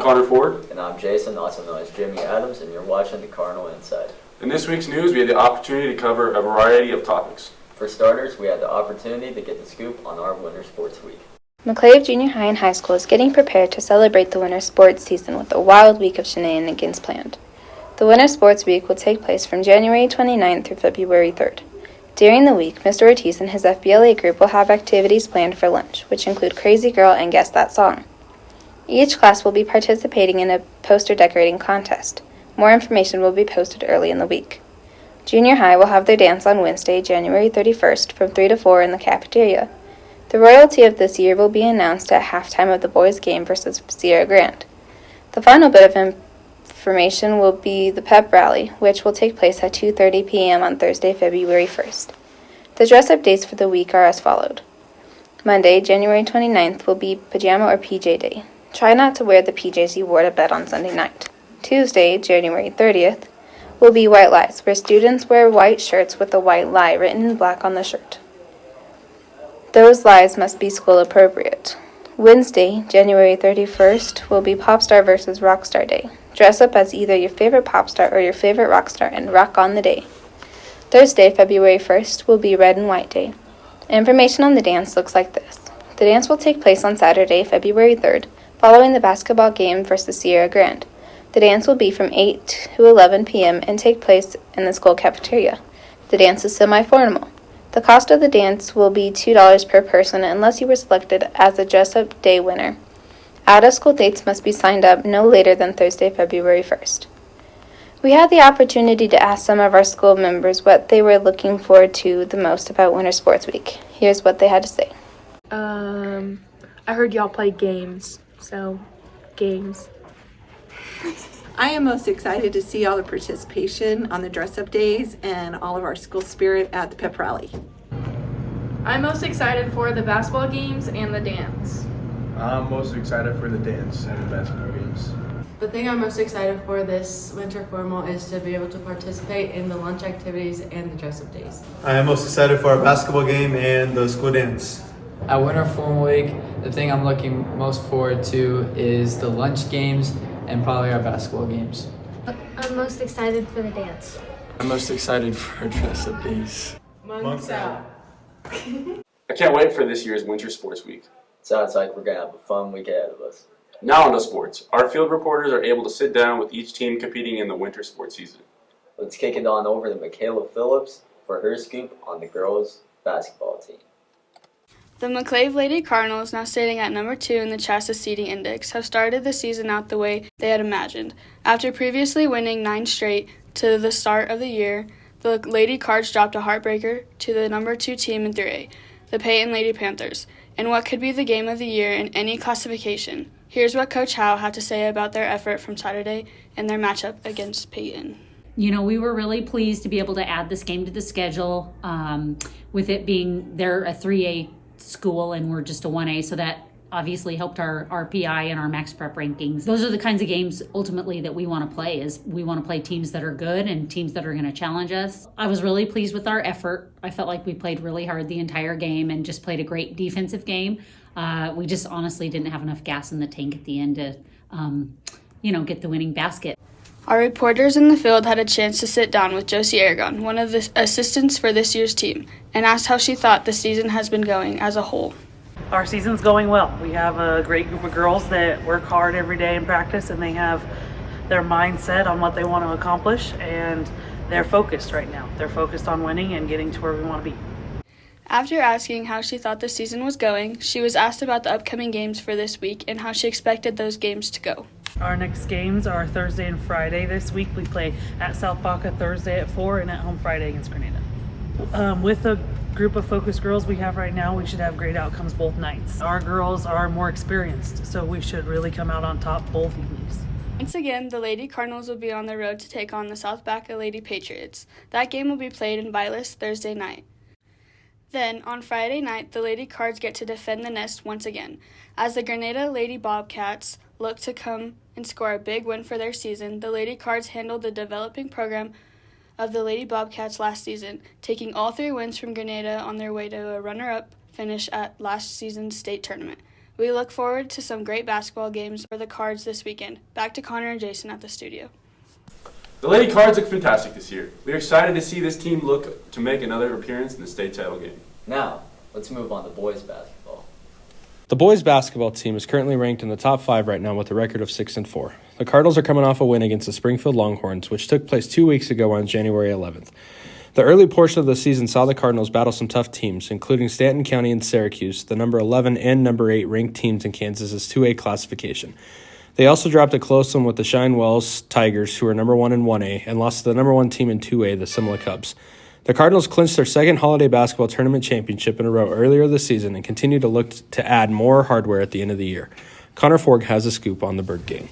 Connor Ford. And I'm Jason, also known as Jimmy Adams, and you're watching the Cardinal Insight. In this week's news, we had the opportunity to cover a variety of topics. For starters, we had the opportunity to get the scoop on our Winter Sports Week. McClave Junior High and High School is getting prepared to celebrate the winter sports season with a wild week of shenanigans planned. The Winter Sports Week will take place from January 29th through February 3rd. During the week, Mr. Ortiz and his FBLA group will have activities planned for lunch, which include Crazy Girl and Guess That Song. Each class will be participating in a poster decorating contest. More information will be posted early in the week. Junior High will have their dance on Wednesday, January 31st from 3 to 4 in the cafeteria. The royalty of this year will be announced at halftime of the boys' game versus Sierra Grande. The final bit of information will be the pep rally, which will take place at 2:30 p.m. on Thursday, February 1st. The dress-up dates for the week are as followed. Monday, January 29th will be pajama or PJ day. Try not to wear the PJs you wore to bed on Sunday night. Tuesday, January 30th, will be white lies, where students wear white shirts with a white lie written in black on the shirt. Those lies must be school appropriate. Wednesday, January 31st, will be Popstar versus Rockstar Day. Dress up as either your favorite pop star or your favorite rock star and rock on the day. Thursday, February 1st, will be Red and White Day. Information on the dance looks like this. The dance will take place on Saturday, February 3rd, following the basketball game versus Sierra Grande. The dance will be from 8 to 11 p.m. and take place in the school cafeteria. The dance is semi-formal. The cost of the dance will be $2 per person unless you were selected as a dress-up day winner. Out-of-school dates must be signed up no later than Thursday, February 1st. We had the opportunity to ask some of our school members what they were looking forward to the most about Winter Sports Week. Here's what they had to say. I heard y'all play games, so games. I am most excited to see all the participation on the dress-up days and all of our school spirit at the pep rally. I'm most excited for the basketball games and the dance. I'm most excited for the dance and the basketball games. The thing I'm most excited for this winter formal is to be able to participate in the lunch activities and the dress-up days. I am most excited for our basketball game and the school dance. At Winter Formal Week, the thing I'm looking most forward to is the lunch games and probably our basketball games. I'm most excited for the dance. I'm most excited for dress-up days. Monks out. I can't wait for this year's Winter Sports Week. Sounds like we're going to have a fun week ahead of us. Now on to sports. Our field reporters are able to sit down with each team competing in the winter sports season. Let's kick it on over to Michaela Phillips for her scoop on the girls' basketball team. The McClave Lady Cardinals, now sitting at number 2 in the Chassis Seeding Index, have started the season out the way they had imagined. After previously winning 9 straight to the start of the year, the Lady Cards dropped a heartbreaker to the number 2 team in 3A, the Peyton Lady Panthers, in what could be the game of the year in any classification. Here's what Coach Howe had to say about their effort from Saturday and their matchup against Peyton. You know, we were really pleased to be able to add this game to the schedule, with it being they're a 3A school and we're just a 1A, so that obviously helped our RPI and our max prep rankings. Those are the kinds of games ultimately that we want to play, is we want to play teams that are good and teams that are going to challenge us. I was really pleased with our effort. I felt like we played really hard the entire game and just played a great defensive game. We just honestly didn't have enough gas in the tank at the end to get the winning basket. Our reporters in the field had a chance to sit down with Josie Aragon, one of the assistants for this year's team, and asked how she thought the season has been going as a whole. Our season's going well. We have a great group of girls that work hard every day in practice, and they have their mindset on what they want to accomplish, and they're focused right now. They're focused on winning and getting to where we want to be. After asking how she thought the season was going, she was asked about the upcoming games for this week and how she expected those games to go. Our next games are Thursday and Friday. This week we play at South Baca Thursday at 4 and at home Friday against Grenada. With the group of focused girls we have right now, we should have great outcomes both nights. Our girls are more experienced, so we should really come out on top both evenings. Once again, the Lady Cardinals will be on the road to take on the South Baca Lady Patriots. That game will be played in Vilas Thursday night. Then, on Friday night, the Lady Cards get to defend the nest once again. As the Grenada Lady Bobcats look to come and score a big win for their season, the Lady Cards handled the developing program of the Lady Bobcats last season, taking all 3 wins from Grenada on their way to a runner-up finish at last season's state tournament. We look forward to some great basketball games for the Cards this weekend. Back to Connor and Jason at the studio. The Lady Cards look fantastic this year. We are excited to see this team look to make another appearance in the state title game. Now, let's move on to boys basketball. The boys basketball team is currently ranked in the top 5 right now with a record of 6-4. The Cardinals are coming off a win against the Springfield Longhorns, which took place 2 weeks ago on January 11th. The early portion of the season saw the Cardinals battle some tough teams, including Stanton County and Syracuse, the number 11 and number 8 ranked teams in Kansas's 2A classification. They also dropped a close one with the Shine Wells Tigers, who are number 1 in 1A, and lost to the number 1 team in 2A, the Simla Cubs. The Cardinals clinched their second holiday basketball tournament championship in a row earlier this season and continue to look to add more hardware at the end of the year. Connor Forg has a scoop on the Bird game.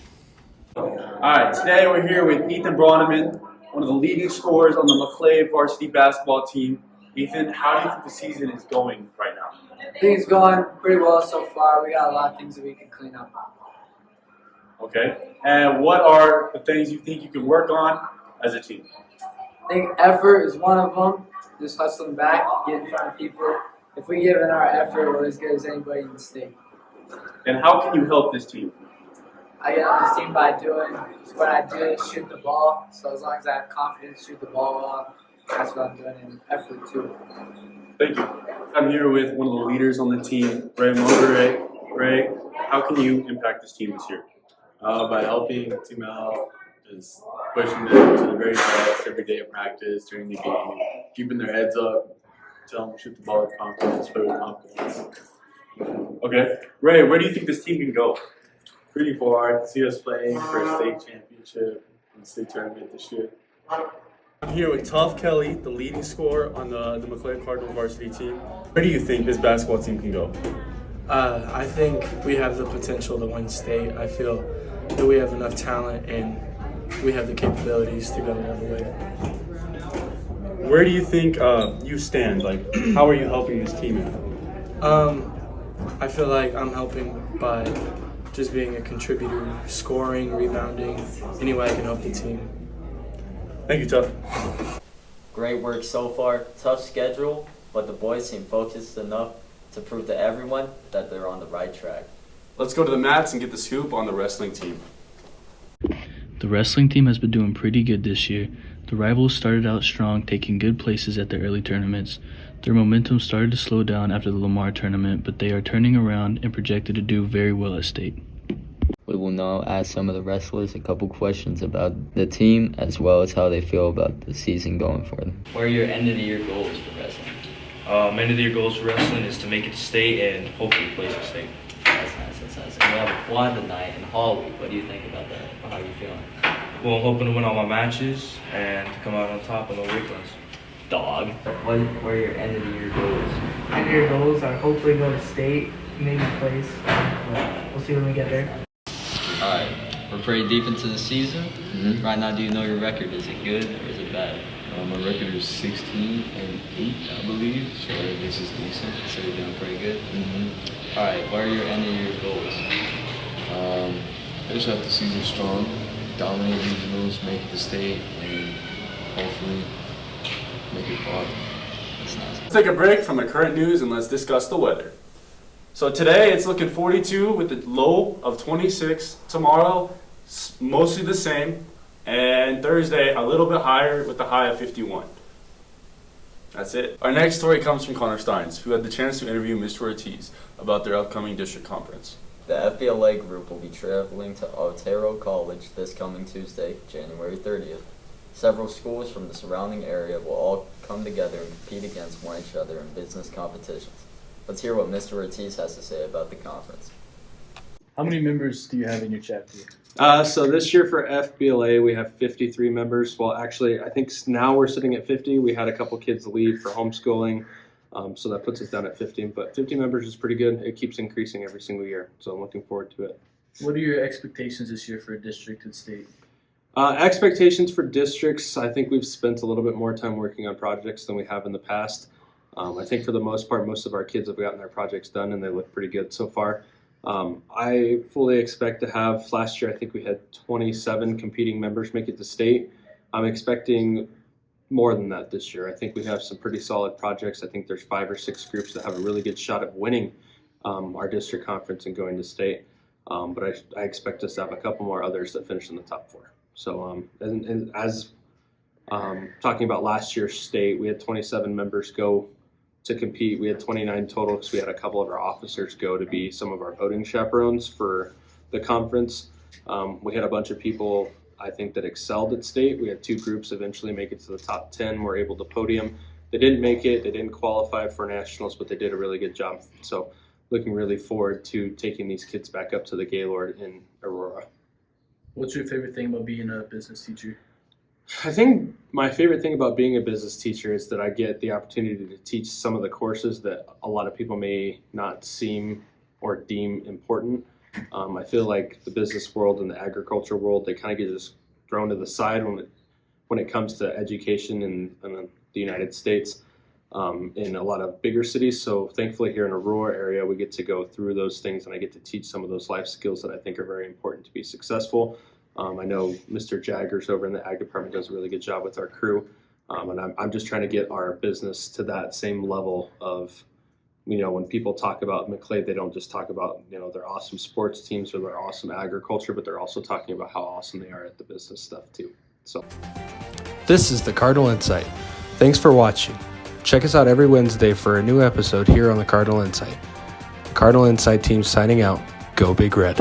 All right, today we're here with Ethan Bronneman, one of the leading scorers on the McClave varsity basketball team. Ethan, how do you think the season is going right now? I think it's going pretty well so far. We got a lot of things that we can clean up. Okay, and what are the things you think you can work on as a team? I think effort is one of them. Just hustling back, get in front of people. If we give in our effort, we're as good as anybody in the state. And how can you help this team? I get on this team by doing what I do is shoot the ball. So as long as I have confidence, shoot the ball well, that's what I'm doing, and effort too. Thank you. I'm here with one of the leaders on the team, Ray Monterey. Ray, how can you impact this team this year? By helping the team out, just pushing them to the very best every day of practice, during the game, keeping their heads up, tell them to shoot the ball with confidence, play with confidence. Okay. Ray, where do you think this team can go? Pretty far. See us playing for a state championship and state tournament this year. I'm here with Toph Kelly, the leading scorer on the McClave Cardinal varsity team. Where do you think this basketball team can go? I think we have the potential to win state. I feel that we have enough talent and we have the capabilities to go all the way. Where do you think you stand? Like, how are you helping this team out? I feel like I'm helping by just being a contributor, scoring, rebounding, any way I can help the team. Thank you, Tough. Great work so far. Tough schedule, but the boys seem focused enough to prove to everyone that they're on the right track. Let's go to the mats and get the scoop on the wrestling team. The wrestling team has been doing pretty good this year. The Rivals started out strong, taking good places at their early tournaments. Their momentum started to slow down after the Lamar tournament, but they are turning around and projected to do very well at state. We will now ask some of the wrestlers a couple questions about the team as well as how they feel about the season going for them. What are your end of the year goals for wrestling? End of the year goals for wrestling is to make it to state and hopefully place at state. That's nice, that's nice. And we have a quad tonight in Hall Week. What do you think about that? How are you feeling? Well, I'm hoping to win all my matches and to come out on top in the weight class. Dog. What are your end of the year goals? End of year goals are hopefully go to state, maybe place. We'll see when we get there. Alright, we're pretty deep into the season. Right now, do you know your record? Is it good or is it bad? My record is 16-8, I believe, so this is decent. So you're doing pretty good? Alright, what are your end of year goals? Finish out the season strong, dominate regionals, make it to state, and hopefully make it far. That's nice. Let's take a break from the current news and let's discuss the weather. So today it's looking 42 with a low of 26. Tomorrow, mostly the same. And Thursday, a little bit higher with a high of 51. That's it. Our next story comes from Connor Steins, who had the chance to interview Mr. Ortiz about their upcoming district conference. The FBLA group will be traveling to Otero College this coming Tuesday, January 30th. Several schools from the surrounding area will all come together and compete against one another in business competitions. Let's hear what Mr. Ortiz has to say about the conference. How many members do you have in your chapter? So this year for FBLA, we have 53 members. Well, actually, I think now we're sitting at 50. We had a couple kids leave for homeschooling, so that puts us down at 50. But 50 members is pretty good. It keeps increasing every single year, so I'm looking forward to it. What are your expectations this year for district and state? Expectations for districts, I think we've spent a little bit more time working on projects than we have in the past. I think for the most part, most of our kids have gotten their projects done, and they look pretty good so far. I fully expect to have, last year I think we had 27 competing members make it to state. I'm expecting more than that this year. I think we have some pretty solid projects. I think there's 5 or 6 groups that have a really good shot at winning our district conference and going to state. But I expect us to have a couple more others that finish in the top 4. So talking about last year's state, we had 27 members go to compete. We had 29 total because we had a couple of our officers go to be some of our voting chaperones for the conference. We had a bunch of people, I think, that excelled at state. We had 2 groups eventually make it to the top 10, were able to podium. They didn't make it, they didn't qualify for nationals, but they did a really good job. So looking really forward to taking these kids back up to the Gaylord in Aurora. What's your favorite thing about being a business teacher? I think my favorite thing about being a business teacher is that I get the opportunity to teach some of the courses that a lot of people may not seem or deem important. I feel like the business world and the agriculture world, they kind of get just thrown to the side when it comes to education in the United States, in a lot of bigger cities. So thankfully here in a rural area, we get to go through those things, and I get to teach some of those life skills that I think are very important to be successful. I know Mr. Jaggers over in the ag department does a really good job with our crew, and I'm just trying to get our business to that same level of, when people talk about McClave, they don't just talk about, their awesome sports teams or their awesome agriculture, but they're also talking about how awesome they are at the business stuff too. So this is the Cardinal Insight. Thanks for watching. Check us out every Wednesday for a new episode here on the Cardinal Insight. The Cardinal Insight team signing out. Go Big Red.